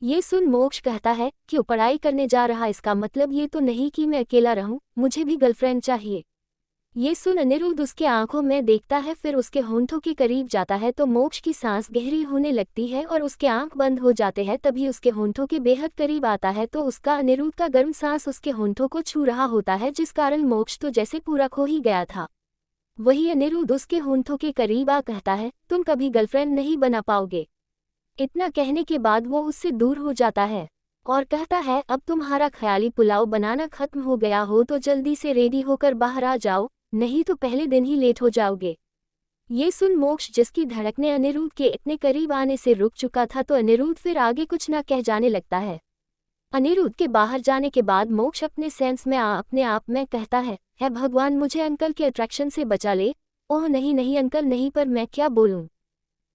ये सुन मोक्ष कहता है, क्यों पढ़ाई करने जा रहा, इसका मतलब ये तो नहीं कि मैं अकेला रहूं, मुझे भी गर्लफ्रेंड चाहिए। ये सुन अनिरुद्ध उसके आंखों में देखता है, फिर उसके होंठों के करीब जाता है तो मोक्ष की सांस गहरी होने लगती है और उसके आंख बंद हो जाते हैं। तभी उसके होंठों के बेहद करीब आता है तो उसका अनिरुद्ध का गर्म सांस उसके होंठों को छू रहा होता है, जिस कारण मोक्ष तो जैसे पूरा खो ही गया था। वही अनिरुद्ध उसके होंठों के करीब आ कहता है, तुम कभी गर्लफ्रेंड नहीं बना पाओगे। इतना कहने के बाद वो उससे दूर हो जाता है और कहता है, अब तुम्हारा ख्याली पुलाव बनाना खत्म हो गया हो तो जल्दी से रेडी होकर बाहर आ जाओ, नहीं तो पहले दिन ही लेट हो जाओगे। ये सुन मोक्ष, जिसकी धड़कने अनिरुद्ध के इतने करीब आने से रुक चुका था, तो अनिरुद्ध फिर आगे कुछ ना कह जाने लगता है। अनिरुद्ध के बाहर जाने के बाद मोक्ष अपने सेंस में अपने आप में कहता है भगवान मुझे अंकल के अट्रैक्शन से बचा ले। ओह नहीं नहीं अंकल नहीं, पर मैं क्या बोलूं।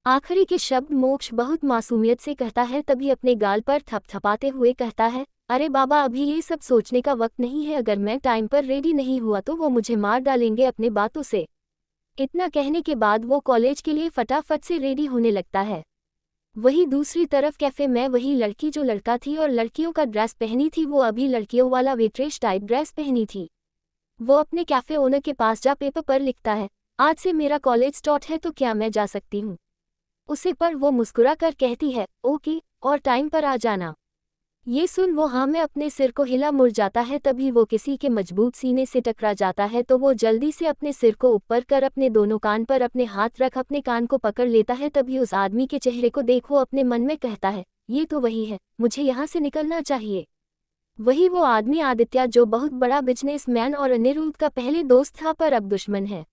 आखिरी के शब्द मोक्ष बहुत मासूमियत से कहता है, तभी अपने गाल पर थपथपाते हुए कहता है, अरे बाबा अभी ये सब सोचने का वक्त नहीं है, अगर मैं टाइम पर रेडी नहीं हुआ तो वो मुझे मार डालेंगे अपने बातों से। इतना कहने के बाद वो कॉलेज के लिए फटाफट से रेडी होने लगता है। वही दूसरी तरफ कैफे में वही लड़की जो लड़का थी और लड़कियों का ड्रेस पहनी थी, वो अभी लड़कियों वाला वेट्रेस टाइप ड्रेस पहनी थी। वो अपने कैफे ओनर के पास जा पेपर पर लिखता है, आज से मेरा कॉलेज स्टार्ट है तो क्या मैं जा सकती हूँ। उसे पर वो मुस्कुरा कर कहती है, ओके, और टाइम पर आ जाना। ये सुन वो हाँ में अपने सिर को हिला मुड़ जाता है, तभी वो किसी के मजबूत सीने से टकरा जाता है तो वो जल्दी से अपने सिर को ऊपर कर अपने दोनों कान पर अपने हाथ रख अपने कान को पकड़ लेता है। तभी उस आदमी के चेहरे को देख वो अपने मन में कहता है, ये तो वही है, मुझे यहाँ से निकलना चाहिए। वही वो आदमी आदित्य, जो बहुत बड़ा बिजनेसमैन और अनिरुद्ध का पहले दोस्त था पर अब दुश्मन है।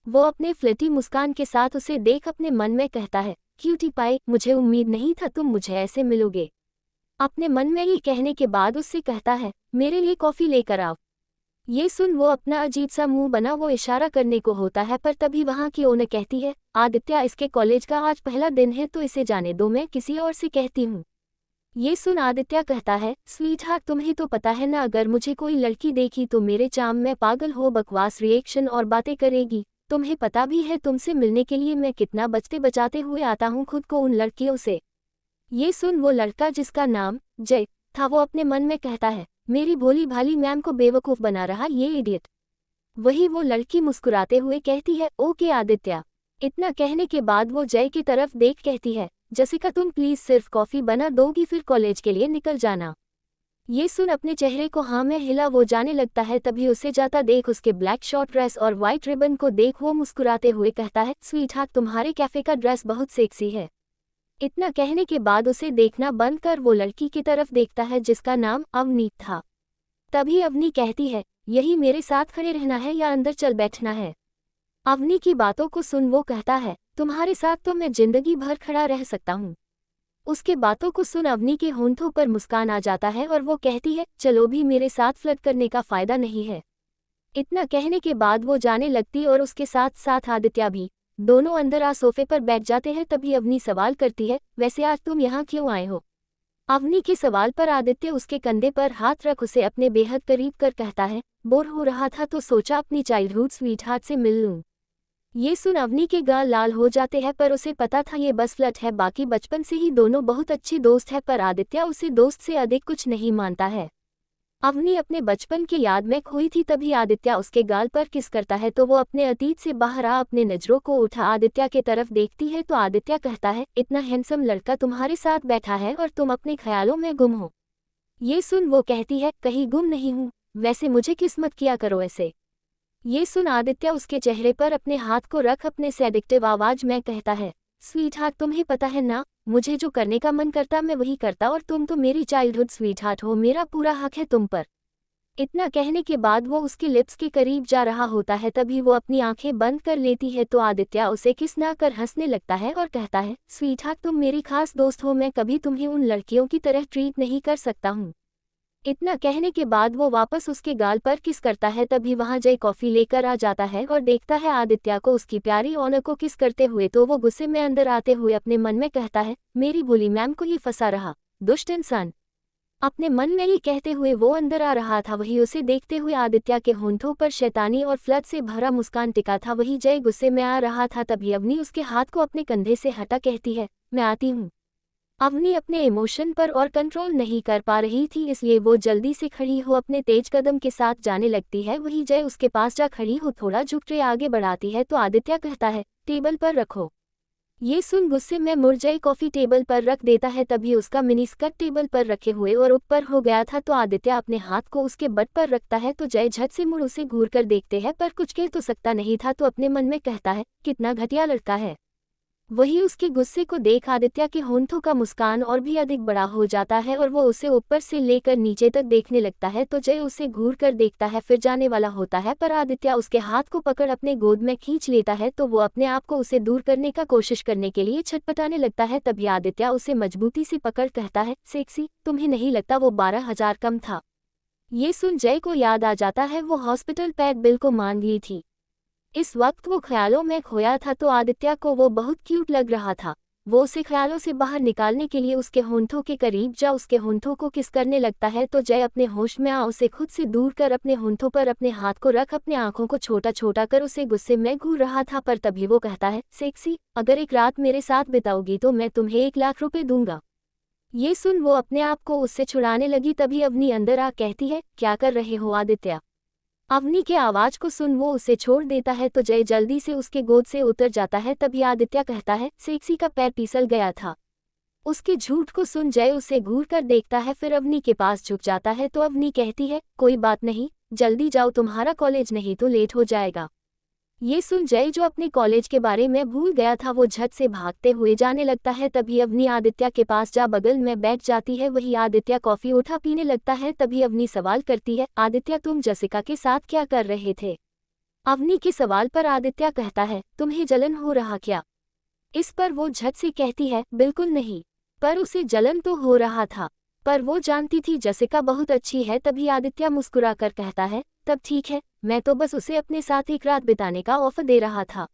वो अपने फ्लर्टी मुस्कान के साथ उसे देख अपने मन में कहता है, क्यूटी पाई, मुझे उम्मीद नहीं था तुम मुझे ऐसे मिलोगे। अपने मन में ये कहने के बाद उससे कहता है, मेरे लिए कॉफ़ी लेकर आओ। ये सुन वो अपना अजीब सा मुंह बना वो इशारा करने को होता है, पर तभी वहाँ की ओनर कहती है, आदित्य इसके कॉलेज का आज पहला दिन है तो इसे जाने दो, मैं किसी और से कहती हूँ। ये सुन आदित्य कहता है, स्वीट हार्ट तुम्हें तो पता है ना, अगर मुझे कोई लड़की देखी तो मेरे चाम में पागल हो बकवास रिएक्शन और बातें करेगी। तुम्हें पता भी है तुमसे मिलने के लिए मैं कितना बचते बचाते हुए आता हूँ खुद को उन लड़कियों से। ये सुन वो लड़का जिसका नाम जय था वो अपने मन में कहता है, मेरी भोली भाली मैम को बेवकूफ़ बना रहा ये इडियट। वही वो लड़की मुस्कुराते हुए कहती है, ओके आदित्य। इतना कहने के बाद वो जय की तरफ देख कहती है, जसिका तुम प्लीज़ सिर्फ कॉफ़ी बना दोगी फिर कॉलेज के लिए निकल जाना। ये सुन अपने चेहरे को हाँ में हिला वो जाने लगता है, तभी उसे जाता देख उसके ब्लैक शॉर्ट ड्रेस और वाइट रिबन को देख वो मुस्कुराते हुए कहता है, स्वीट हार्ट तुम्हारे कैफे का ड्रेस बहुत सेक्सी है। इतना कहने के बाद उसे देखना बंद कर वो लड़की की तरफ देखता है जिसका नाम अवनीत था। तभी अवनी कहती है, यही मेरे साथ खड़े रहना है या अंदर चल बैठना है। अवनी की बातों को सुन वो कहता है, तुम्हारे साथ तो मैं जिंदगी भर खड़ा रह सकता हूँ। उसके बातों को सुन अवनी के होंठों पर मुस्कान आ जाता है और वो कहती है, चलो भी मेरे साथ फ्लर्ट करने का फायदा नहीं है। इतना कहने के बाद वो जाने लगती और उसके साथ साथ आदित्य भी। दोनों अंदर आ सोफे पर बैठ जाते हैं। तभी अवनी सवाल करती है, वैसे आज तुम यहाँ क्यों आए हो। अवनी के सवाल पर आदित्य उसके कंधे पर हाथ रख उसे अपने बेहद करीब कर कहता है, बोर हो रहा था तो सोचा अपनी चाइल्डहुड स्वीटहार्ट से मिल लूं। ये सुन अवनी के गाल लाल हो जाते हैं, पर उसे पता था ये बस फ्लर्ट है, बाकी बचपन से ही दोनों बहुत अच्छे दोस्त हैं, पर आदित्य उसे दोस्त से अधिक कुछ नहीं मानता है। अवनी अपने बचपन की याद में खोई थी, तभी आदित्य उसके गाल पर किस करता है तो वो अपने अतीत से बाहर आ अपने नजरों को उठा आदित्य के तरफ देखती है तो आदित्य कहता है, इतना हैंडसम लड़का तुम्हारे साथ बैठा है और तुम अपने ख्यालों में गुम हो। ये सुन वो कहती है, कहीं गुम नहीं हूँ, वैसे मुझे किस्मत किया करो ऐसे। ये सुन आदित्य उसके चेहरे पर अपने हाथ को रख अपने सेडिक्टिव आवाज में कहता है, स्वीटहार्ट तुम्हें पता है ना, मुझे जो करने का मन करता मैं वही करता और तुम तो मेरी चाइल्डहुड स्वीटहार्ट हो, मेरा पूरा हक है तुम पर। इतना कहने के बाद वो उसके लिप्स के करीब जा रहा होता है, तभी वो अपनी आंखें बंद कर लेती है तो आदित्य उसे किस ना कर हंसने लगता है और कहता है, स्वीटहार्ट तुम मेरी खास दोस्त हो, मैं कभी तुम्हें उन लड़कियों की तरह ट्रीट नहीं कर सकता हूँ। इतना कहने के बाद वो वापस उसके गाल पर किस करता है, तभी वहां जय कॉफी लेकर आ जाता है और देखता है आदित्य को उसकी प्यारी ऑनर को किस करते हुए तो वो गुस्से में अंदर आते हुए अपने मन में कहता है, मेरी भोली मैम को ये फंसा रहा, दुष्ट इंसान। अपने मन में ही कहते हुए वो अंदर आ रहा था, वही उसे देखते हुए आदित्य के होंठों पर शैतानी और फ्लर्ट से भरा मुस्कान टिका था। वही जय गुस्से में आ रहा था, तभी अवनी उसके हाथ को अपने कंधे से हटा कहती है, मैं आती हूँ। अवनी अपने इमोशन पर और कंट्रोल नहीं कर पा रही थी, इसलिए वो जल्दी से खड़ी हो अपने तेज कदम के साथ जाने लगती है। वही जय उसके पास जा खड़ी हो थोड़ा झुक ट्रे आगे बढ़ाती है तो आदित्य कहता है, टेबल पर रखो। ये सुन गुस्से में मुरझाई कॉफी टेबल पर रख देता है। तभी उसका मिनी स्कर्ट टेबल पर रखे हुए और ऊपर हो गया था तो आदित्य अपने हाथ को उसके बट पर रखता है तो जय झट से मुड़ उसे घूर कर देखते हैं, पर कुछ कह तो सकता नहीं था तो अपने मन में कहता है, कितना घटिया लड़का है। वही उसके गुस्से को देख आदित्य के होंठों का मुस्कान और भी अधिक बड़ा हो जाता है और वो उसे ऊपर से लेकर नीचे तक देखने लगता है तो जय उसे घूर कर देखता है, फिर जाने वाला होता है पर आदित्य उसके हाथ को पकड़ अपने गोद में खींच लेता है तो वो अपने आप को उसे दूर करने का कोशिश करने के लिए छटपटाने लगता है। तभी आदित्य उसे मजबूती से पकड़ कहता है, सेक्सी, तुम्हें नहीं लगता वो 12,000 कम था? ये सुन जय को याद आ जाता है वो हॉस्पिटल पैक बिल को मांग ली थी। इस वक्त वो ख्यालों में खोया था तो आदित्य को वो बहुत क्यूट लग रहा था। वो उसे ख्यालों से बाहर निकालने के लिए उसके होंठों के करीब जा उसके होंठों को किस करने लगता है तो जय अपने होश में आ उसे खुद से दूर कर अपने होंठों पर अपने हाथ को रख अपने आंखों को छोटा छोटा कर उसे गुस्से में घूर रहा था। पर तभी वो कहता है, सेक्सी, अगर एक रात मेरे साथ बिताओगी तो मैं तुम्हें 1 लाख रुपए दूंगा। ये सुन वो अपने आप को उससे छुड़ाने लगी। तभी अवनी अंदर आ कहती है, क्या कर रहे हो आदित्य? अवनी के आवाज को सुन वो उसे छोड़ देता है तो जय जल्दी से उसके गोद से उतर जाता है। तभी आदित्य कहता है, सेक्सी का पैर फिसल गया था। उसके झूठ को सुन जय उसे घूर कर देखता है, फिर अवनी के पास झुक जाता है तो अवनी कहती है, कोई बात नहीं, जल्दी जाओ, तुम्हारा कॉलेज नहीं तो लेट हो जाएगा। ये सुन जय जो अपने कॉलेज के बारे में भूल गया था वो झट से भागते हुए जाने लगता है। तभी अवनी आदित्य के पास जा बगल में बैठ जाती है। वही आदित्य कॉफी उठा पीने लगता है। तभी अवनी सवाल करती है, आदित्य तुम जसिका के साथ क्या कर रहे थे? अवनी के सवाल पर आदित्य कहता है, तुम्हें जलन हो रहा क्या? इस पर वो झट से कहती है, बिल्कुल नहीं। पर उसे जलन तो हो रहा था, पर वो जानती थी जसिका बहुत अच्छी है। तभी आदित्य मुस्कुराकर कहता है, तब ठीक है, मैं तो बस उसे अपने साथ एक रात बिताने का ऑफर दे रहा था।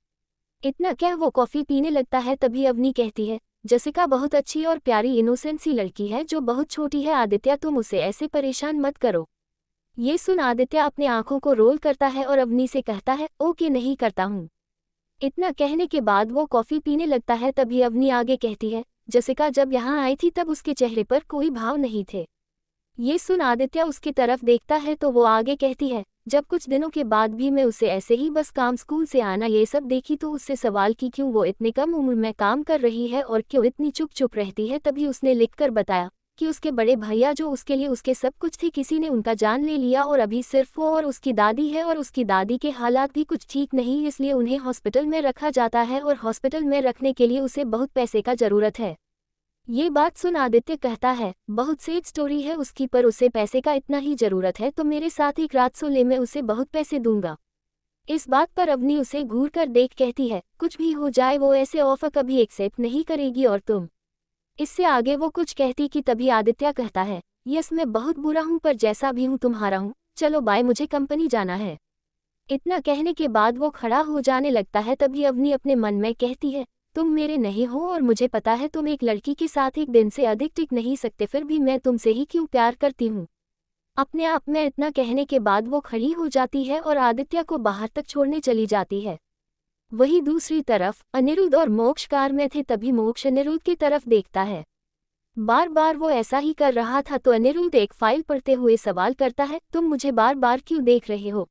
इतना क्या वो कॉफी पीने लगता है। तभी अवनी कहती है, जसिका बहुत अच्छी और प्यारी इनोसेंट सी लड़की है जो बहुत छोटी है, आदित्य तुम उसे ऐसे परेशान मत करो। ये सुन आदित्य अपने आंखों को रोल करता है और अवनी से कहता है, ओके नहीं करता हूँ। इतना कहने के बाद वो कॉफी पीने लगता है। तभी अवनी आगे कहती है, जसिका जब यहाँ आई थी तब उसके चेहरे पर कोई भाव नहीं थे। ये सुन आदित्य उसकी तरफ देखता है तो वो आगे कहती है, जब कुछ दिनों के बाद भी मैं उसे ऐसे ही बस काम स्कूल से आना ये सब देखी तो उससे सवाल की क्यों वो इतनी कम उम्र में काम कर रही है और क्यों इतनी चुप चुप रहती है। तभी उसने लिखकर बताया कि उसके बड़े भैया जो उसके लिए उसके सब कुछ थे, किसी ने उनका जान ले लिया और अभी सिर्फ वो और उसकी दादी है और उसकी दादी के हालात भी कुछ ठीक नहीं, इसलिए उन्हें हॉस्पिटल में रखा जाता है और हॉस्पिटल में रखने के लिए उसे बहुत पैसे का जरूरत है। ये बात सुन आदित्य कहता है, बहुत सैड स्टोरी है उसकी, पर उसे पैसे का इतना ही जरूरत है तो मेरे साथ एक रात सो ले, मैं उसे बहुत पैसे दूंगा। इस बात पर अवनी उसे घूर कर देख कहती है, कुछ भी हो जाए वो ऐसे ऑफर कभी एक्सेप्ट नहीं करेगी और तुम। इससे आगे वो कुछ कहती कि तभी आदित्य कहता है, यस मैं बहुत बुरा हूँ पर जैसा भी हूँ तुम्हारा हूँ, चलो बाय, मुझे कंपनी जाना है। इतना कहने के बाद वो खड़ा हो जाने लगता है। तभी अवनी अपने मन में कहती है, तुम मेरे नहीं हो और मुझे पता है तुम एक लड़की के साथ एक दिन से अधिक टिक नहीं सकते, फिर भी मैं तुमसे ही क्यों प्यार करती हूँ। अपने आप में इतना कहने के बाद वो खड़ी हो जाती है और आदित्य को बाहर तक छोड़ने चली जाती है। वही दूसरी तरफ अनिरुद्ध और मोक्ष कार में थे। तभी मोक्ष अनिरुद्ध की तरफ देखता है। बार बार वो ऐसा ही कर रहा था तो अनिरुद्ध एक फाइल पढ़ते हुए सवाल करता है, तुम मुझे बार बार क्यों देख रहे हो?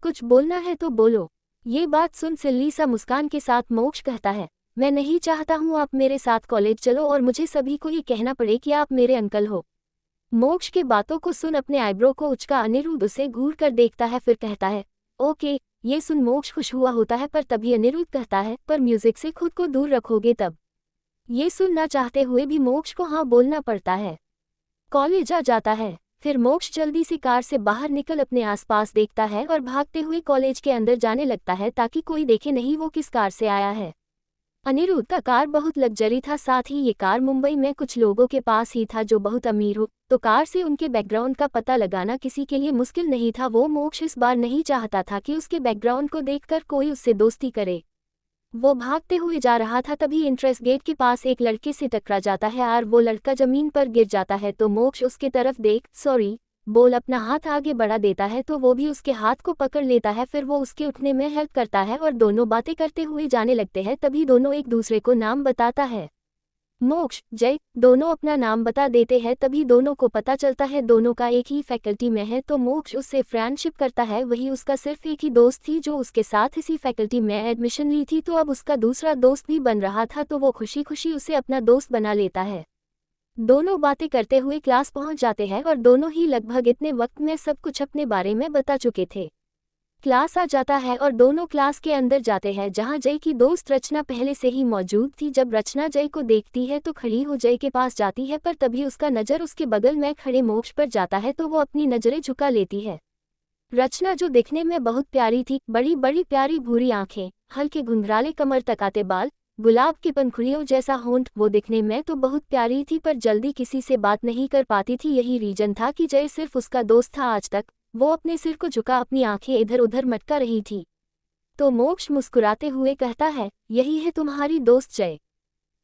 कुछ बोलना है तो बोलो। ये बात सुन सिल्ली सा मुस्कान के साथ मोक्ष कहता है, मैं नहीं चाहता हूँ आप मेरे साथ कॉलेज चलो और मुझे सभी को ये कहना पड़े कि आप मेरे अंकल हो। मोक्ष के बातों को सुन अपने आईब्रो को उचका अनिरुद्ध उसे घूर कर देखता है, फिर कहता है, ओके। ये सुन मोक्ष खुश हुआ होता है पर तभी अनिरुद्ध कहता है, पर म्यूजिक से खुद को दूर रखोगे तब? ये सुनना चाहते हुए भी मोक्ष को हाँ बोलना पड़ता है। कॉलेज आ जाता है। फिर मोक्ष जल्दी से कार से बाहर निकल अपने आसपास देखता है और भागते हुए कॉलेज के अंदर जाने लगता है ताकि कोई देखे नहीं वो किस कार से आया है। अनिरुद्ध का कार बहुत लग्जरी था, साथ ही ये कार मुंबई में कुछ लोगों के पास ही था जो बहुत अमीर हो, तो कार से उनके बैकग्राउंड का पता लगाना किसी के लिए मुश्किल नहीं था। वो मोक्ष इस बार नहीं चाहता था कि उसके बैकग्राउंड को देखकर कोई उससे दोस्ती करे। वो भागते हुए जा रहा था तभी एंट्रेंस गेट के पास एक लड़के से टकरा जाता है और वो लड़का जमीन पर गिर जाता है तो मोक्ष उसके तरफ देख सॉरी बोल अपना हाथ आगे बढ़ा देता है तो वो भी उसके हाथ को पकड़ लेता है। फिर वो उसके उठने में हेल्प करता है और दोनों बातें करते हुए जाने लगते हैं। तभी दोनों एक दूसरे को नाम बताता है। मोक्ष, जय दोनों अपना नाम बता देते हैं। तभी दोनों को पता चलता है दोनों का एक ही फैकल्टी में है। तो मोक्ष उससे फ्रेंडशिप करता है। वही उसका सिर्फ एक ही दोस्त थी जो उसके साथ इसी फैकल्टी में एडमिशन ली थी। तो अब उसका दूसरा दोस्त भी बन रहा था, तो वो खुशी खुशी उसे अपना दोस्त बना लेता है। दोनों बातें करते हुए क्लास पहुंच जाते हैं और दोनों ही लगभग इतने वक्त में सब कुछ अपने बारे में बता चुके थे। क्लास आ जाता है और दोनों क्लास के अंदर जाते हैं, जहां जय की दोस्त रचना पहले से ही मौजूद थी। जब रचना जय को देखती है तो खड़ी हो जय के पास जाती है, पर तभी उसका नज़र उसके बगल में खड़े मोक्ष पर जाता है, तो वो अपनी नज़रें झुका लेती है। रचना जो दिखने में बहुत प्यारी थी, बड़ी बड़ी प्यारी भूरी आंखें, हल्के घुंघराले कमर तक आते बाल, गुलाब की पंखुड़ियों जैसा होंठ, वो दिखने में तो बहुत प्यारी थी पर जल्दी किसी से बात नहीं कर पाती थी। यही रीजन था कि जय सिर्फ उसका दोस्त था। आज तक वो अपने सिर को झुका अपनी आंखें इधर उधर मटका रही थी। तो मोक्ष मुस्कुराते हुए कहता है, यही है तुम्हारी दोस्त जय?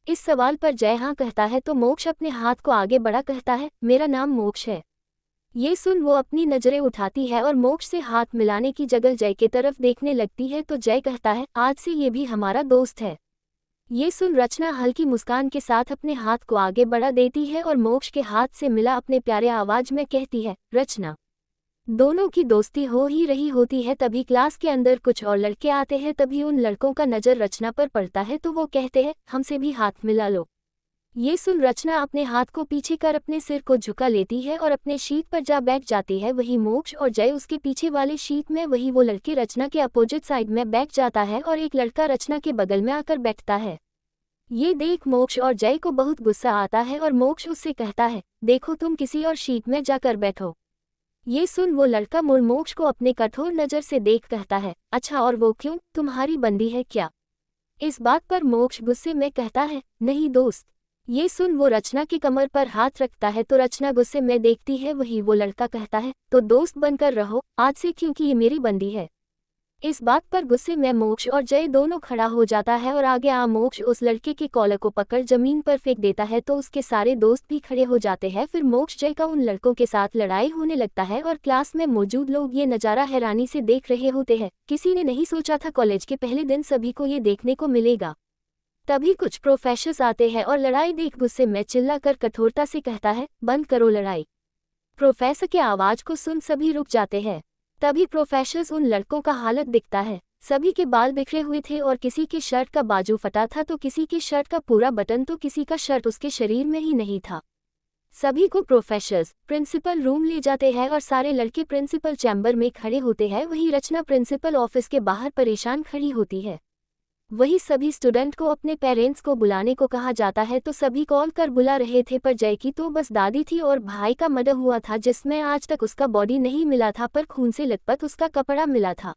इस सवाल पर जय हाँ कहता है। तो मोक्ष अपने हाथ को आगे बढ़ा कहता है, मेरा नाम मोक्ष है। ये सुन वो अपनी नजरें उठाती है और मोक्ष से हाथ मिलाने की जगह जय की तरफ देखने लगती है। तो जय कहता है, आज से ये भी हमारा दोस्त है। ये सुन रचना हल्की मुस्कान के साथ अपने हाथ को आगे बढ़ा देती है और मोक्ष के हाथ से मिला अपने प्यारे आवाज में कहती है, रचना। दोनों की दोस्ती हो ही रही होती है, तभी क्लास के अंदर कुछ और लड़के आते हैं। तभी उन लड़कों का नज़र रचना पर पड़ता है, तो वो कहते हैं, हमसे भी हाथ मिला लो। ये सुन रचना अपने हाथ को पीछे कर अपने सिर को झुका लेती है और अपने शीट पर जा बैठ जाती है। वही मोक्ष और जय उसके पीछे वाले शीट में, वही वो लड़के रचना के अपोजिट साइड में बैठ जाता है और एक लड़का रचना के बगल में आकर बैठता है। ये देख मोक्ष और जय को बहुत गुस्सा आता है और मोक्ष उससे कहता है, देखो तुम किसी और शीट में जाकर बैठो। ये सुन वो लड़का मुड़ मोक्ष को अपने कठोर नज़र से देख कहता है, अच्छा और वो क्यों, तुम्हारी बंदी है क्या? इस बात पर मोक्ष गुस्से में कहता है, नहीं दोस्त। ये सुन वो रचना की कमर पर हाथ रखता है, तो रचना गुस्से में देखती है। वही वो लड़का कहता है, तो दोस्त बनकर रहो आज से, क्योंकि ये मेरी बंदी है। इस बात पर गुस्से में मोक्ष और जय दोनों खड़ा हो जाता है और आगे आ मोक्ष उस लड़के के कॉलर को पकड़ जमीन पर फेंक देता है, तो उसके सारे दोस्त भी खड़े हो जाते हैं। फिर मोक्ष जय का उन लड़कों के साथ लड़ाई होने लगता है और क्लास में मौजूद लोग ये नज़ारा हैरानी से देख रहे होते हैं। किसी ने नहीं सोचा था कॉलेज के पहले दिन सभी को ये देखने को मिलेगा। तभी कुछ प्रोफेसर्स आते हैं और लड़ाई देख गुस्से में चिल्लाकर कठोरता से कहता है, बंद करो लड़ाई। प्रोफेसर के आवाज को सुन सभी रुक जाते हैं। तभी प्रोफेसर्स उन लड़कों का हालत दिखता है। सभी के बाल बिखरे हुए थे और किसी की शर्ट का बाजू फटा था, तो किसी की शर्ट का पूरा बटन, तो किसी का शर्ट उसके शरीर में ही नहीं था। सभी को प्रोफेसर्स प्रिंसिपल रूम ले जाते हैं और सारे लड़के प्रिंसिपल चैम्बर में खड़े होते हैं। वही रचना प्रिंसिपल ऑफिस के बाहर परेशान खड़ी होती है। वही सभी स्टूडेंट को अपने पेरेंट्स को बुलाने को कहा जाता है, तो सभी कॉल कर बुला रहे थे, पर जय की तो बस दादी थी और भाई का मर्डर हुआ था, जिसमें आज तक उसका बॉडी नहीं मिला था, पर खून से लथपथ उसका कपड़ा मिला था।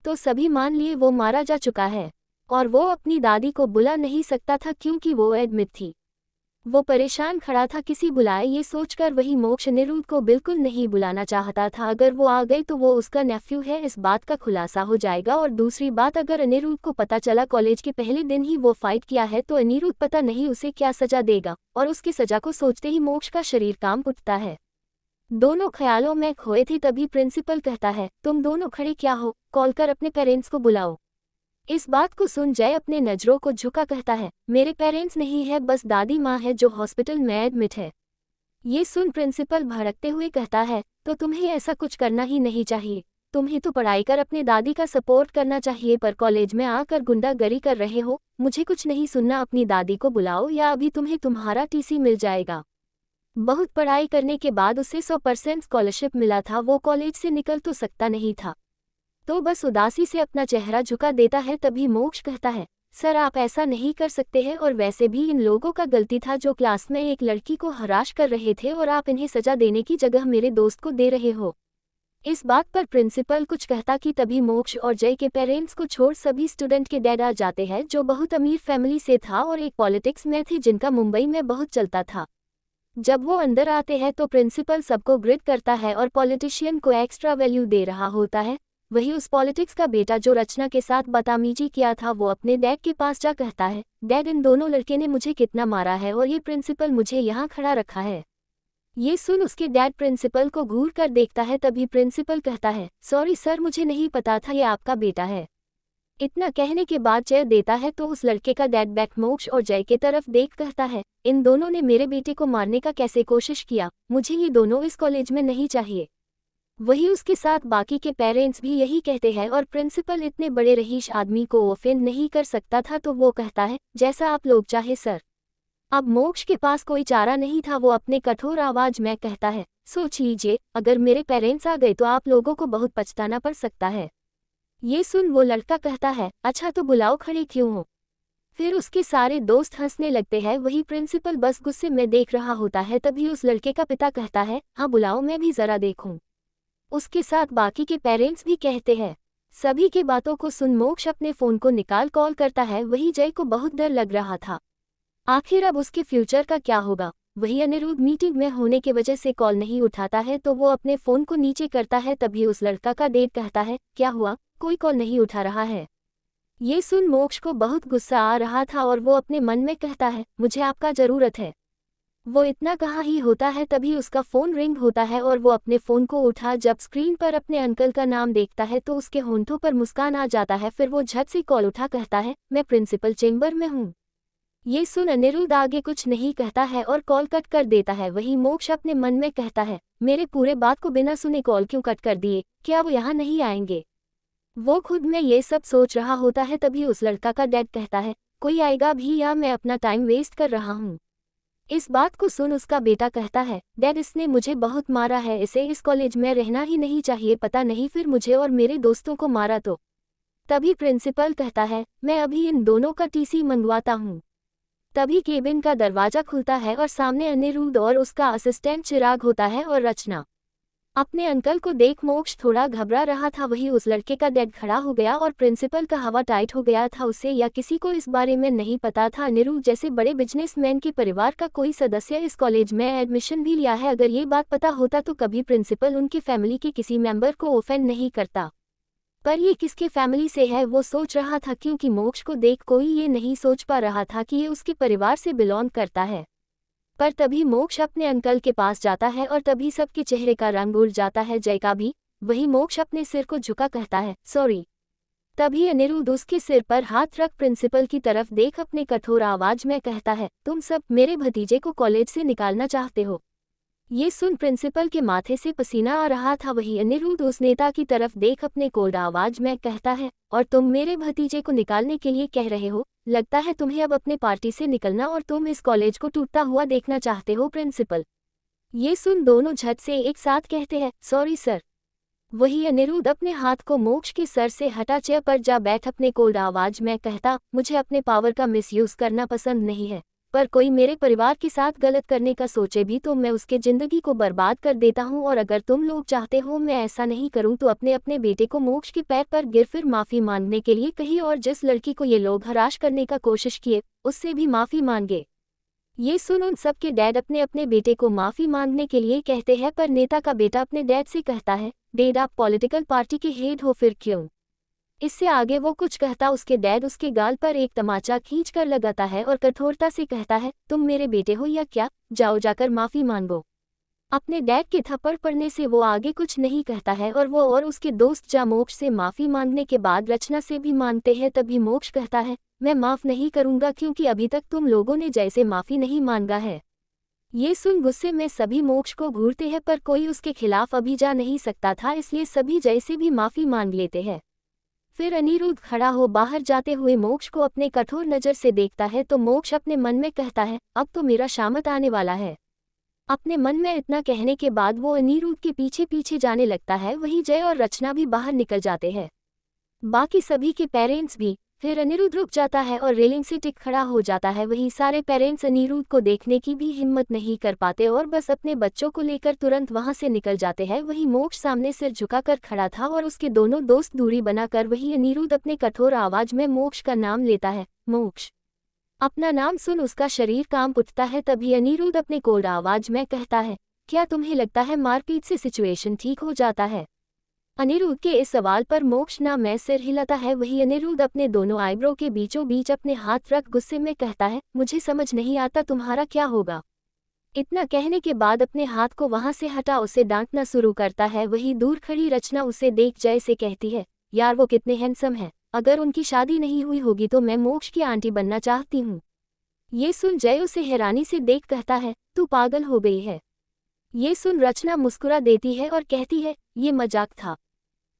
तो सभी मान लिए वो मारा जा चुका है और वो अपनी दादी को बुला नहीं सकता था क्योंकि वो एडमिट थी। वो परेशान खड़ा था, किसी बुलाए ये सोचकर। वही मोक्ष अनिरुद्ध को बिल्कुल नहीं बुलाना चाहता था। अगर वो आ गए तो वो उसका नेफ्यू है, इस बात का खुलासा हो जाएगा। और दूसरी बात, अगर अनिरुद्ध को पता चला कॉलेज के पहले दिन ही वो फाइट किया है, तो अनिरुद्ध पता नहीं उसे क्या सजा देगा। और उसकी सजा को सोचते ही मोक्ष का शरीर कांप उठता है। दोनों ख्यालों में खोए थे। तभी प्रिंसिपल कहता है, तुम दोनों खड़े क्या हो, कॉल कर अपने पेरेंट्स को बुलाओ। इस बात को सुन जय अपने नजरों को झुका कहता है, मेरे पेरेंट्स नहीं है, बस दादी माँ है जो हॉस्पिटल में एडमिट है। ये सुन प्रिंसिपल भड़कते हुए कहता है, तो तुम्हें ऐसा कुछ करना ही नहीं चाहिए। तुम्हें तो पढ़ाई कर अपने दादी का सपोर्ट करना चाहिए, पर कॉलेज में आकर गुंडागर्दी कर रहे हो। मुझे कुछ नहीं सुनना, अपनी दादी को बुलाओ या अभी तुम्हें तुम्हारा टीसी मिल जाएगा। बहुत पढ़ाई करने के बाद उसे 100% स्कॉलरशिप मिला था, वो कॉलेज से निकल तो सकता नहीं था, तो बस उदासी से अपना चेहरा झुका देता है। तभी मोक्ष कहता है, सर आप ऐसा नहीं कर सकते हैं, और वैसे भी इन लोगों का गलती था जो क्लास में एक लड़की को हराश कर रहे थे, और आप इन्हें सजा देने की जगह मेरे दोस्त को दे रहे हो। इस बात पर प्रिंसिपल कुछ कहता कि तभी मोक्ष और जय के पेरेंट्स को छोड़ सभी स्टूडेंट के डैड आ जाते हैं, जो बहुत अमीर फैमिली से था और एक पॉलिटिक्स में थे जिनका मुंबई में बहुत चलता था। जब वो अंदर आते हैं तो प्रिंसिपल सबको ग्रिड करता है और पॉलिटिशियन को एक्स्ट्रा वैल्यू दे रहा होता है। वही उस पॉलिटिक्स का बेटा जो रचना के साथ बदतमीजी किया था, वो अपने डैड के पास जा कहता है, डैड इन दोनों लड़के ने मुझे कितना मारा है और ये प्रिंसिपल मुझे यहाँ खड़ा रखा है। ये सुन उसके डैड प्रिंसिपल को घूर कर देखता है। तभी प्रिंसिपल कहता है, सॉरी सर, मुझे नहीं पता था ये आपका बेटा है। इतना कहने के बाद जय देता है तो उस लड़के का डैड बैक मोक्ष और जय के तरफ देख कहता है, इन दोनों ने मेरे बेटे को मारने का कैसे कोशिश किया, मुझे ये दोनों इस कॉलेज में नहीं चाहिए। वही उसके साथ बाकी के पेरेंट्स भी यही कहते हैं और प्रिंसिपल इतने बड़े रहीश आदमी को ऑफेंड नहीं कर सकता था तो वो कहता है, जैसा आप लोग चाहे सर। अब मोक्ष के पास कोई चारा नहीं था, वो अपने कठोर आवाज में कहता है, सोच लीजिए अगर मेरे पेरेंट्स आ गए तो आप लोगों को बहुत पछताना पड़ सकता है। ये सुन वो लड़का कहता है, अच्छा तो बुलाओ, खड़े क्यों हो। फिर उसके सारे दोस्त हंसने लगते हैं। वही प्रिंसिपल बस गुस्से में देख रहा होता है। तभी उस लड़के का पिता कहता है, हाँ बुलाओ, मैं भी जरा देखूं। उसके साथ बाकी के पेरेंट्स भी कहते हैं। सभी की बातों को सुन मोक्ष अपने फोन को निकाल कॉल करता है। वही जय को बहुत डर लग रहा था, आखिर अब उसके फ्यूचर का क्या होगा। वही अनिरुद्ध मीटिंग में होने की वजह से कॉल नहीं उठाता है तो वो अपने फोन को नीचे करता है। तभी उस लड़का का डेट कहता है, क्या हुआ, कोई कॉल नहीं उठा रहा है। ये सुन मोक्ष को बहुत गुस्सा आ रहा था और वो अपने मन में कहता है, मुझे आपका जरूरत है। वो इतना कहा ही होता है तभी उसका फोन रिंग होता है और वो अपने फोन को उठा जब स्क्रीन पर अपने अंकल का नाम देखता है तो उसके होंठों पर मुस्कान आ जाता है। फिर वो झट से कॉल उठा कहता है, मैं प्रिंसिपल चेंबर में हूँ। ये सुन अनिरुद्ध आगे कुछ नहीं कहता है और कॉल कट कर देता है। वही मोक्ष अपने मन में कहता है, मेरे पूरे बात को बिना सुने कॉल क्यों कट कर दिए, क्या वो यहाँ नहीं आएंगे। वो खुद में ये सब सोच रहा होता है तभी उस लड़का का डैड कहता है, कोई आएगा भी या मैं अपना टाइम वेस्ट कर रहा हूँ। इस बात को सुन उसका बेटा कहता है, डैड इसने मुझे बहुत मारा है, इसे इस कॉलेज में रहना ही नहीं चाहिए, पता नहीं फिर मुझे और मेरे दोस्तों को मारा तो। तभी प्रिंसिपल कहता है, मैं अभी इन दोनों का टीसी मंगवाता हूँ। तभी केबिन का दरवाजा खुलता है और सामने अनिरुद्ध और उसका असिस्टेंट चिराग होता है और रचना। अपने अंकल को देख मोक्ष थोड़ा घबरा रहा था। वही उस लड़के का डैड खड़ा हो गया और प्रिंसिपल का हवा टाइट हो गया था। उसे या किसी को इस बारे में नहीं पता था अनिरुद्ध जैसे बड़े बिजनेसमैन के परिवार का कोई सदस्य इस कॉलेज में एडमिशन भी लिया है। अगर ये बात पता होता तो कभी प्रिंसिपल उनकी फैमिली के किसी मेंबर को ऑफेंड नहीं करता। पर ये किसके फैमिली से है वो सोच रहा था, क्योंकि मोक्ष को देख कोई ये नहीं सोच पा रहा था कि ये उसके परिवार से बिलोंग करता है। पर तभी मोक्ष अपने अंकल के पास जाता है और तभी सबके चेहरे का रंग उड़ जाता है, जय का भी। वही मोक्ष अपने सिर को झुका कहता है, सॉरी। तभी अनिरुद्ध उसके सिर पर हाथ रख प्रिंसिपल की तरफ देख अपने कठोर आवाज में कहता है, तुम सब मेरे भतीजे को कॉलेज से निकालना चाहते हो। ये सुन प्रिंसिपल के माथे से पसीना आ रहा था। वही अनिरुद्ध उस नेता की तरफ देख अपने कोल्ड आवाज में कहता है, और तुम मेरे भतीजे को निकालने के लिए कह रहे हो, लगता है तुम्हें अब अपने पार्टी से निकलना और तुम इस कॉलेज को टूटता हुआ देखना चाहते हो प्रिंसिपल। ये सुन दोनों झट से एक साथ कहते हैं, सॉरी सर। वही अनिरुद्ध अपने हाथ को मोक्ष के सर से हटा चेयर पर जा बैठ अपने कोल्ड आवाज में कहता, मुझे अपने पावर का मिसयूज करना पसंद नहीं है, पर कोई मेरे परिवार के साथ गलत करने का सोचे भी तो मैं उसके जिंदगी को बर्बाद कर देता हूँ। और अगर तुम लोग चाहते हो मैं ऐसा नहीं करूँ तो अपने अपने बेटे को मोक्ष के पैर पर गिर फिर माफी मांगने के लिए कही, और जिस लड़की को ये लोग हराश करने का कोशिश किए उससे भी माफी मांगे। ये सुन उन सब के डैड अपने अपने बेटे को माफी मांगने के लिए कहते हैं, पर नेता का बेटा अपने डैड से कहता है, डैड आप पॉलिटिकल पार्टी के हेड हो फिर क्यों। इससे आगे वो कुछ कहता उसके डैड उसके गाल पर एक तमाचा खींच कर लगाता है और कठोरता से कहता है, तुम मेरे बेटे हो या क्या, जाओ जाकर माफी मांगो। अपने डैड के थप्पड़ पड़ने से वो आगे कुछ नहीं कहता है और वो और उसके दोस्त जा मोक्ष से माफी मांगने के बाद रचना से भी मांगते हैं। तभी मोक्ष कहता है, मैं माफ नहीं करूंगा क्योंकि अभी तक तुम लोगों ने जैसे माफी नहीं मांगा है। ये सुन गुस्से में सभी मोक्ष को घूरते हैं, पर कोई उसके खिलाफ अभी जा नहीं सकता था, इसलिए सभी जैसे भी माफी मांग लेते हैं। फिर अनिरुद्ध खड़ा हो बाहर जाते हुए मोक्ष को अपने कठोर नज़र से देखता है तो मोक्ष अपने मन में कहता है, अब तो मेरा शामत आने वाला है। अपने मन में इतना कहने के बाद वो अनिरुद्ध के पीछे पीछे जाने लगता है। वही जय और रचना भी बाहर निकल जाते हैं, बाकी सभी के पेरेंट्स भी। फिर अनिरुद्ध रुक जाता है और रेलिंग से टिक खड़ा हो जाता है। वही सारे पेरेंट्स अनिरुद्ध को देखने की भी हिम्मत नहीं कर पाते और बस अपने बच्चों को लेकर तुरंत वहां से निकल जाते हैं। वही मोक्ष सामने सिर झुकाकर खड़ा था और उसके दोनों दोस्त दूरी बनाकर वही अनिरुद्ध अपने कठोर आवाज में मोक्ष का नाम लेता है, मोक्ष। अपना नाम सुन उसका शरीर कांप उठता है। तभी अनिरुद्ध अपने कोल्ड आवाज में कहता है, क्या तुम्हें लगता है मारपीट से सिचुएशन ठीक हो जाता है। अनिरुद्ध के इस सवाल पर मोक्ष ना में सिर हिलाता है। वही अनिरुद्ध अपने दोनों आईब्रो के बीचों बीच अपने हाथ रख गुस्से में कहता है, मुझे समझ नहीं आता तुम्हारा क्या होगा। इतना कहने के बाद अपने हाथ को वहां से हटा उसे डांटना शुरू करता है। वही दूर खड़ी रचना उसे देख जय से कहती है, यार वो कितने हैंडसम है, अगर उनकी शादी नहीं हुई होगी तो मैं मोक्ष की आंटी बनना चाहती हूँ। ये सुन जय उसे हैरानी से देख कहता है, तू पागल हो गई है। ये सुन रचना मुस्कुरा देती है और कहती है, ये मजाक था।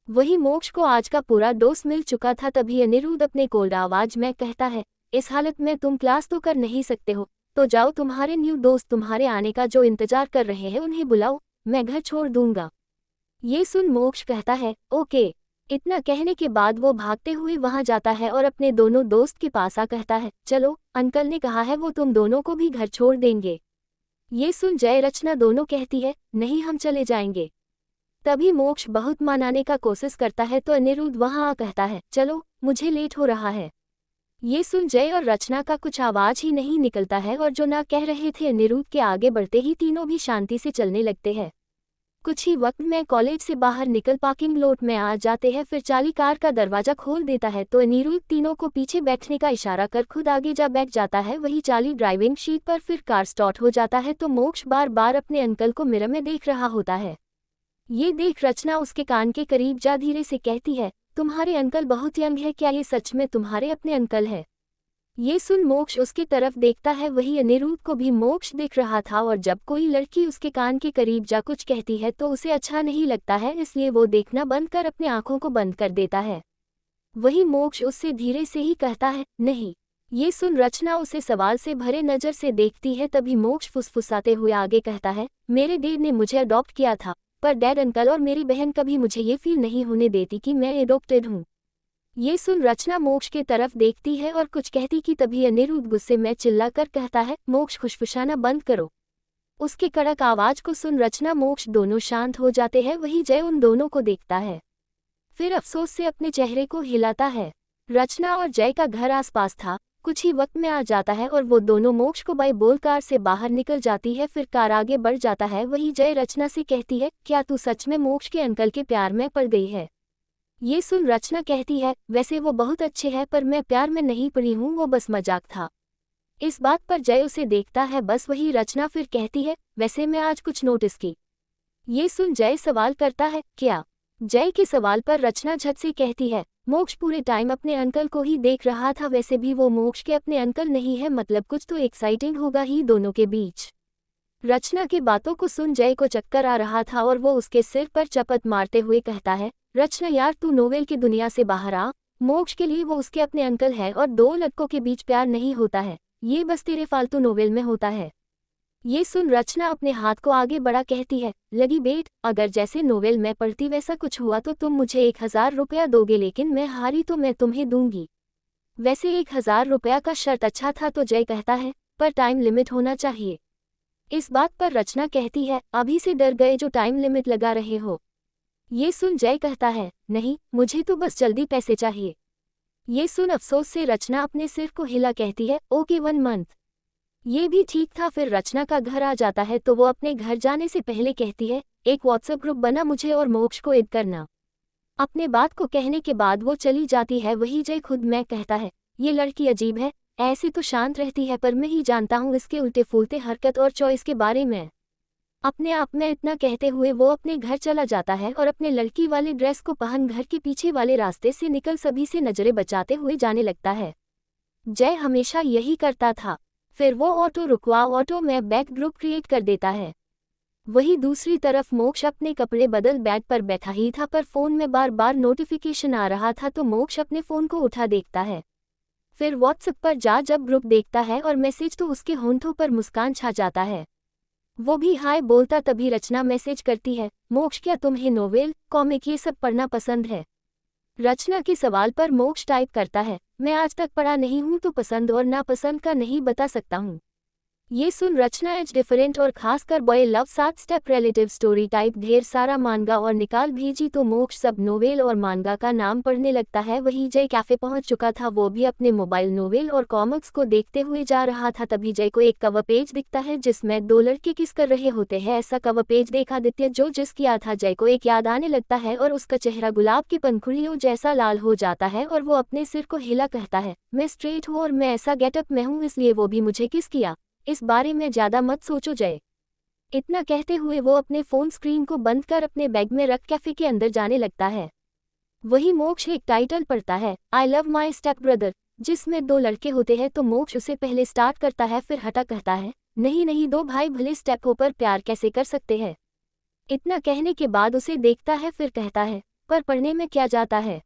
वही मोक्ष को आज का पूरा डोज मिल चुका था। तभी अनिरुद्ध अपने कोल्ड आवाज में कहता है, इस हालत में तुम क्लास तो कर नहीं सकते हो, तो जाओ तुम्हारे न्यू दोस्त तुम्हारे आने का जो इंतजार कर रहे हैं उन्हें बुलाओ, मैं घर छोड़ दूंगा। ये सुन मोक्ष कहता है, ओके। इतना कहने के बाद वो भागते हुए वहां जाता है और अपने दोनों दोस्त के पास आ कहता है, चलो अंकल ने कहा है वो तुम दोनों को भी घर छोड़ देंगे। ये सुन जय रचना दोनों कहती है, नहीं हम चले जाएंगे। तभी मोक्ष बहुत मनाने का कोशिश करता है तो अनिरुद्ध वहां आ कहता है, चलो मुझे लेट हो रहा है। ये सुन जय और रचना का कुछ आवाज ही नहीं निकलता है और जो ना कह रहे थे अनिरुद्ध के आगे बढ़ते ही तीनों भी शांति से चलने लगते हैं। कुछ ही वक्त में कॉलेज से बाहर निकल पार्किंग लॉट में आ जाते हैं। फिर चाली कार का दरवाजा खोल देता है तो अनिरुद्ध तीनों को पीछे बैठने का इशारा कर खुद आगे जा बैठ जाता है। वही चाली ड्राइविंग सीट पर। फिर कार स्टार्ट हो जाता है तो मोक्ष बार बार अपने अंकल को मिरर में देख रहा होता है। ये देख रचना उसके कान के करीब जा धीरे से कहती है, तुम्हारे अंकल बहुत यंग है, क्या ये सच में तुम्हारे अपने अंकल है? ये सुन मोक्ष उसकी तरफ देखता है। वही अनिरुद्ध को भी मोक्ष दिख रहा था और जब कोई लड़की उसके कान के करीब जा कुछ कहती है तो उसे अच्छा नहीं लगता है, इसलिए वो देखना बंद कर अपनी आंखों को बंद कर देता है। वही मोक्ष उससे धीरे से ही कहता है, नहीं। ये सुन रचना उसे सवाल से भरे नजर से देखती है। तभी मोक्ष फुसफुसाते हुए आगे कहता है, मेरे डैड ने मुझे अडॉप्ट किया था, पर डैड अंकल और मेरी बहन कभी मुझे ये फील नहीं होने देती कि मैं एडॉप्टेड हूँ। ये सुन रचना मोक्ष के तरफ देखती है और कुछ कहती कि तभी अनिरुद्ध गुस्से में चिल्लाकर कहता है, मोक्ष खुशफुसाना बंद करो। उसके कड़क आवाज को सुन रचना मोक्ष दोनों शांत हो जाते हैं। वही जय उन दोनों को देखता है, फिर अफसोस से अपने चेहरे को हिलाता है। रचना और जय का घर आसपास था। कुछ ही वक्त में आ जाता है और वो दोनों मोक्ष को बाय बोल कार से बाहर निकल जाती है। फिर कार आगे बढ़ जाता है। वही जय रचना से कहती है, क्या तू सच में मोक्ष के अंकल के प्यार में पड़ गई है? ये सुन रचना कहती है, वैसे वो बहुत अच्छे हैं पर मैं प्यार में नहीं पड़ी हूँ, वो बस मजाक था। इस बात पर जय उसे देखता है। बस वही रचना फिर कहती है, वैसे मैं आज कुछ नोटिस की। ये सुन जय सवाल करता है, क्या? जय के सवाल पर रचना झट से कहती है, मोक्ष पूरे टाइम अपने अंकल को ही देख रहा था, वैसे भी वो मोक्ष के अपने अंकल नहीं है, मतलब कुछ तो एक्साइटिंग होगा ही दोनों के बीच। रचना की बातों को सुन जय को चक्कर आ रहा था और वो उसके सिर पर चपत मारते हुए कहता है, रचना यार तू नोवेल की दुनिया से बाहर आ। मोक्ष के लिए वो उसके अपने अंकल है और दो लड़कों के बीच प्यार नहीं होता है, ये बस तेरे फालतू नोवेल में होता है। ये सुन रचना अपने हाथ को आगे बढ़ा कहती है, लगी बेट, अगर जैसे नोवेल में पढ़ती वैसा कुछ हुआ तो तुम मुझे 1000 रुपया दोगे, लेकिन मैं हारी तो मैं तुम्हें दूंगी। वैसे 1000 रुपया का शर्त अच्छा था। तो जय कहता है, पर टाइम लिमिट होना चाहिए। इस बात पर रचना कहती है, अभी से डर गए जो टाइम लिमिट लगा रहे हो? ये सुन जय कहता है, नहीं मुझे तो बस जल्दी पैसे चाहिए। ये सुन अफसोस से रचना अपने सिर को हिला कहती है, ओके 1 मंथ। ये भी ठीक था। फिर रचना का घर आ जाता है तो वो अपने घर जाने से पहले कहती है, एक व्हाट्सएप ग्रुप बना, मुझे और मोक्ष को ऐड करना। अपने बात को कहने के बाद वो चली जाती है। वही जय खुद में कहता है, ये लड़की अजीब है, ऐसे तो शांत रहती है पर मैं ही जानता हूँ इसके उल्टे फूलते हरकत और चॉइस के बारे में। अपने आप में इतना कहते हुए वो अपने घर चला जाता है और अपने लड़की वाले ड्रेस को पहन घर के पीछे वाले रास्ते से निकल सभी से नजरें बचाते हुए जाने लगता है। जय हमेशा यही करता था। फिर वो ऑटो रुकवा ऑटो में बैक ग्रुप क्रिएट कर देता है। वही दूसरी तरफ मोक्ष अपने कपड़े बदल बेड पर बैठा ही था पर फोन में बार बार नोटिफिकेशन आ रहा था तो मोक्ष अपने फोन को उठा देखता है। फिर व्हाट्सएप पर जा जब ग्रुप देखता है और मैसेज तो उसके होंठों पर मुस्कान छा जाता है। वो भी हाय बोलता। तभी रचना मैसेज करती है, मोक्ष क्या तुम्हें नोवेल कॉमिक ये सब पढ़ना पसंद है? रचना के सवाल पर मोक्ष टाइप करता है, मैं आज तक पढ़ा नहीं हूँ तो पसंद और नापसंद का नहीं बता सकता हूँ। ये सुन रचना एज डिफरेंट और खासकर boy love 7 step relative story type ढेर सारा मानगा और निकाल भेजी तो मोक्ष सब नोवेल और मानगा का नाम पढ़ने लगता है। वही जय कैफे पहुंच चुका था। वो भी अपने मोबाइल नोवेल और कॉमिक्स को देखते हुए जा रहा था। तभी जय को एक कवर पेज दिखता है जिसमें 2 लड़के किस कर रहे होते हैं। ऐसा कवर पेज देखा आदित्य जो जिस किया था जय को एक याद आने लगता है और उसका चेहरा गुलाब की पंखुड़ियों जैसा लाल हो जाता है और वो अपने सिर को हिला कहता है, मैं स्ट्रेट हूँ और मैं ऐसा गेटअप में हूँ इसलिए वो भी मुझे किस किया, इस बारे में ज्यादा मत सोचो जय। इतना कहते हुए वो अपने फोन स्क्रीन को बंद कर अपने बैग में रख कैफे के अंदर जाने लगता है। वही मोक्ष एक टाइटल पढ़ता है, I love my step brother, जिसमें 2 लड़के होते हैं तो मोक्ष उसे पहले स्टार्ट करता है, फिर हटा कहता है, नहीं नहीं 2 भाई भले स्टेप पर प्यार कैसे कर सकते हैं। इतना कहने के बाद उसे देखता है, फिर कहता है, पर पढ़ने में क्या जाता है।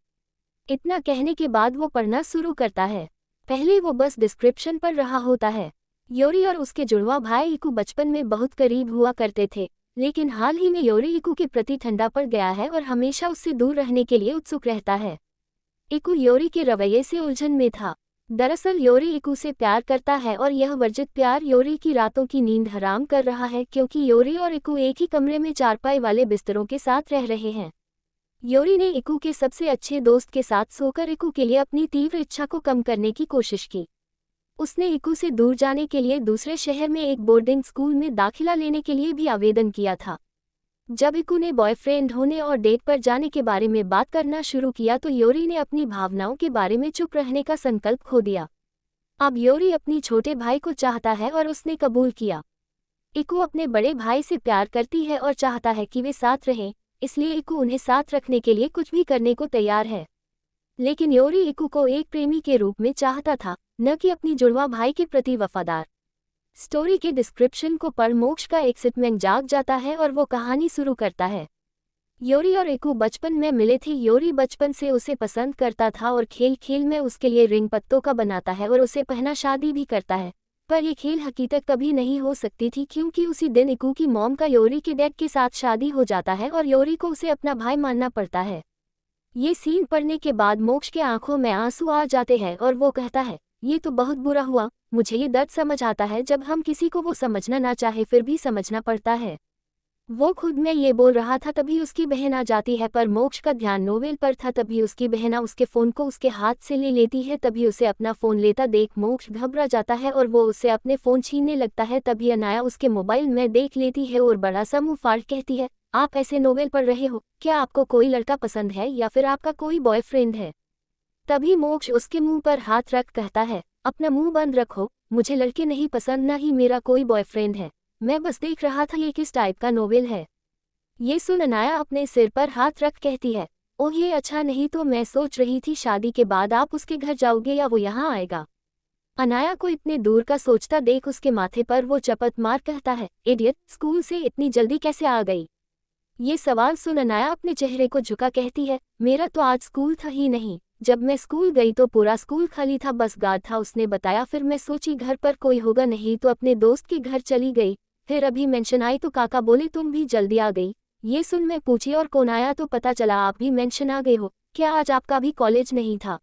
इतना कहने के बाद वो पढ़ना शुरू करता है। पहले वो बस डिस्क्रिप्शन पढ़ रहा होता है। योरी और उसके जुड़वा भाई इकू बचपन में बहुत करीब हुआ करते थे, लेकिन हाल ही में योरी इकू के प्रति ठंडा पड़ गया है और हमेशा उससे दूर रहने के लिए उत्सुक रहता है। इकू योरी के रवैये से उलझन में था। दरअसल योरी इकू से प्यार करता है और यह वर्जित प्यार योरी की रातों की नींद हराम कर रहा है, क्योंकि योरी और इकू एक ही कमरे में चारपाई वाले बिस्तरों के साथ रह रहे हैं। योरी ने इकू के सबसे अच्छे दोस्त के साथ सोकर इकू के लिए अपनी तीव्र इच्छा को कम करने की कोशिश की। उसने इकू से दूर जाने के लिए दूसरे शहर में एक बोर्डिंग स्कूल में दाखिला लेने के लिए भी आवेदन किया था। जब इकू ने बॉयफ्रेंड होने और डेट पर जाने के बारे में बात करना शुरू किया तो योरी ने अपनी भावनाओं के बारे में चुप रहने का संकल्प खो दिया। अब योरी अपनी छोटे भाई को चाहता है और उसने कबूल किया। इकू अपने बड़े भाई से प्यार करती है और चाहता है कि वे साथ रहें, इसलिए इकू उन्हें साथ रखने के लिए कुछ भी करने को तैयार है। लेकिन योरी इकू को एक प्रेमी के रूप में चाहता था, न कि अपनी जुड़वा भाई के प्रति वफादार। स्टोरी के डिस्क्रिप्शन को पढ़ मोक्ष का एक्साइटमेंट जाग जाता है और वो कहानी शुरू करता है। योरी और इकू बचपन में मिले थे। योरी बचपन से उसे पसंद करता था और खेल खेल में उसके लिए रिंग पत्तों का बनाता है और उसे पहना शादी भी करता है, पर यह खेल हकीकत कभी नहीं हो सकती थी, क्योंकि उसी दिन इकू की मॉम का योरी के डैड के साथ शादी हो जाता है और योरी को उसे अपना भाई मानना पड़ता है। ये सीन पढ़ने के बाद मोक्ष के आंखों में आंसू आ जाते हैं और वो कहता है, ये तो बहुत बुरा हुआ। मुझे ये दर्द समझ आता है जब हम किसी को वो समझना ना चाहे फिर भी समझना पड़ता है। वो खुद में ये बोल रहा था तभी उसकी बहन आ जाती है, पर मोक्ष का ध्यान नोवेल पर था। तभी उसकी बहना उसके फ़ोन को उसके हाथ से ले लेती है। तभी उसे अपना फ़ोन लेता देख मोक्ष घबरा जाता है और वो उससे अपने फ़ोन छीनने लगता है। तभी अनाया उसके मोबाइल में देख लेती है और बड़ा सा मुँह फाड़ कहती है, आप ऐसे नोवेल पढ़ रहे हो? क्या आपको कोई लड़का पसंद है या फिर आपका कोई बॉयफ्रेंड है? तभी मोक्ष उसके मुंह पर हाथ रख कहता है, अपना मुंह बंद रखो, मुझे लड़के नहीं पसंद, ना ही मेरा कोई बॉयफ्रेंड है। मैं बस देख रहा था ये किस टाइप का नोवेल है। ये सुन अनाया अपने सिर पर हाथ रख कहती है, ओह ये अच्छा, नहीं तो मैं सोच रही थी शादी के बाद आप उसके घर जाओगे या वो यहाँ आएगा। अनाया को इतने दूर का सोचता देख उसके माथे पर वो चपत मार कहता है, इडियट, स्कूल से इतनी जल्दी कैसे आ गई? ये सवाल सुन अनाया अपने चेहरे को झुका कहती है, मेरा तो आज स्कूल था ही नहीं। जब मैं स्कूल गई तो पूरा स्कूल खाली था, बस गार्ड था, उसने बताया। फिर मैं सोची घर पर कोई होगा नहीं तो अपने दोस्त के घर चली गई। फिर अभी मेंशन आई तो काका बोले तुम भी जल्दी आ गई। ये सुन मैं पूछी और कौन आया तो पता चला आप भी मेंशन आ गए हो। क्या आज आपका भी कॉलेज नहीं था?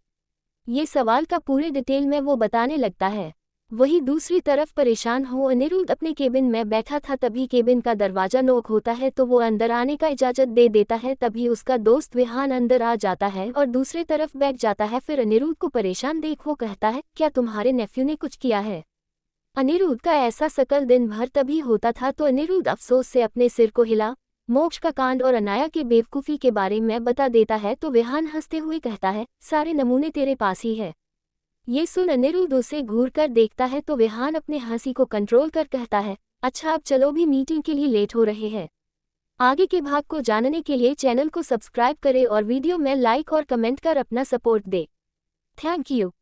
ये सवाल का पूरे डिटेल में वो बताने लगता है। वही दूसरी तरफ परेशान हो अनिरुद्ध अपने केबिन में बैठा था। तभी केबिन का दरवाजा नॉक होता है तो वो अंदर आने का इजाज़त दे देता है। तभी उसका दोस्त विहान अंदर आ जाता है और दूसरे तरफ बैठ जाता है। फिर अनिरुद्ध को परेशान देख वो कहता है, क्या तुम्हारे नेफ्यू ने कुछ किया है? अनिरुद्ध का ऐसा शकल दिन भर तभी होता था तो अनिरुद्ध अफसोस से अपने सिर को हिला मोक्ष का कांड और अनाया के बेवकूफ़ी के बारे में बता देता है। तो विहान हंसते हुए कहता है, सारे नमूने तेरे पास ही है। ये सुन अनिरुद्ध उसे घूर कर देखता है तो विहान अपने हंसी को कंट्रोल कर कहता है, अच्छा अब चलो भी मीटिंग के लिए लेट हो रहे हैं। आगे के भाग को जानने के लिए चैनल को सब्सक्राइब करें और वीडियो में लाइक और कमेंट कर अपना सपोर्ट दे। Thank you.